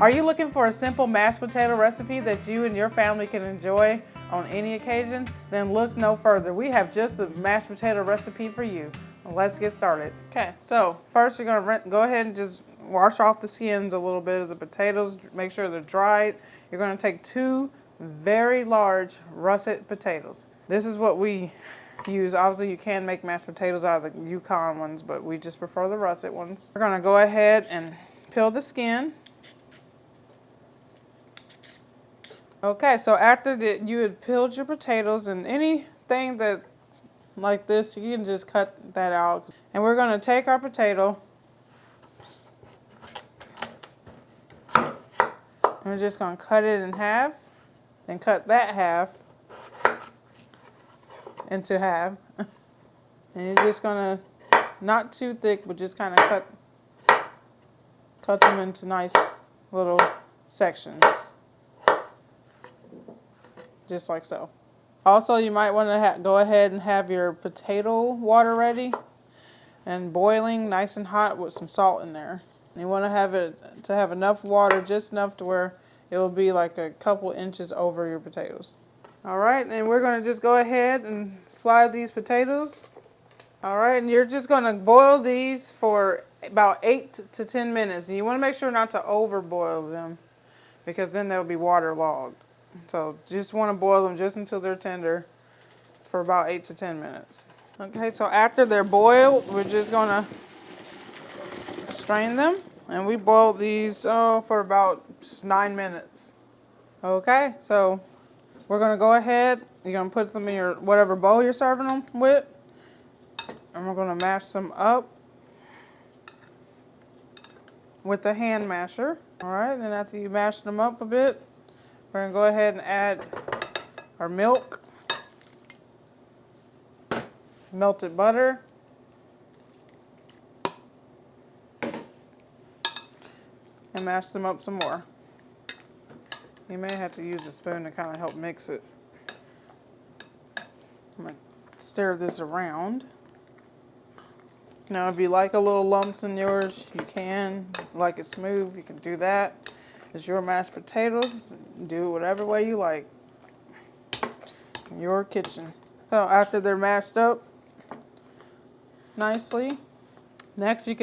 Are you looking for a simple mashed potato recipe that you and your family can enjoy on any occasion? Then look no further. We have just the mashed potato recipe for you. Let's get started. Okay, so first you're gonna go ahead and just wash off the skins a little bit of the potatoes. Make sure they're dried. You're gonna take 2 very large russet potatoes. This is what we use. Obviously you can make mashed potatoes out of the Yukon ones, but we just prefer the russet ones. We're gonna go ahead and peel the skin. Okay, so after you had peeled your potatoes, and anything that like this, you can just cut that out. And we're going to take our potato and we're just going to cut it in half, and cut that half into half. And you're just going to, not too thick, but just kind of cut them into nice little sections. Just like so. Also, you might want to go ahead and have your potato water ready and boiling nice and hot with some salt in there. And you want to have enough water, just enough to where it will be like a couple inches over your potatoes. All right, and we're going to just go ahead and slide these potatoes. All right, and you're just going to boil these for about 8 to 10 minutes. And you want to make sure not to overboil them, because then they'll be waterlogged. So just want to boil them just until they're tender for about 8 to 10 minutes. Okay, so after they're boiled, we're just going to strain them. And we boiled these for about 9 minutes. Okay, so we're going to go ahead. You're going to put them in your whatever bowl you're serving them with. And we're going to mash them up with the hand masher. All right, then after you mash them up a bit, we're going to go ahead and add our milk, melted butter, and mash them up some more. You may have to use a spoon to kind of help mix it. I'm going to stir this around. Now, if you like a little lumps in yours, you can. Like it smooth, you can do that. It's your mashed potatoes. Do it whatever way you like in your kitchen. So after they're mashed up nicely, next we're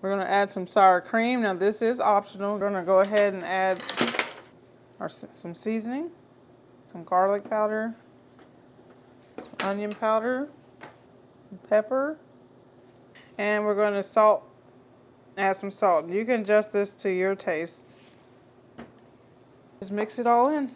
going to add some sour cream. Now this is optional. We're going to go ahead and add some seasoning, some garlic powder, onion powder, pepper, and we're going to add some salt. You can adjust this to your taste. Just mix it all in.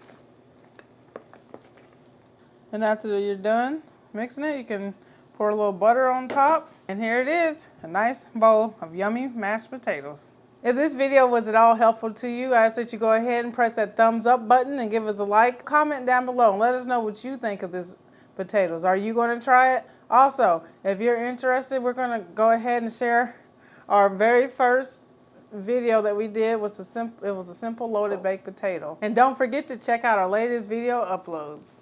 And after you're done mixing it, you can pour a little butter on top. And here it is, a nice bowl of yummy mashed potatoes. If this video was at all helpful to you, I ask that you go ahead and press that thumbs up button and give us a like. Comment down below and let us know what you think of this potatoes. Are you going to try it? Also, if you're interested, we're going to go ahead and share our very first video that we did. It was a simple loaded baked potato. And don't forget to check out our latest video uploads.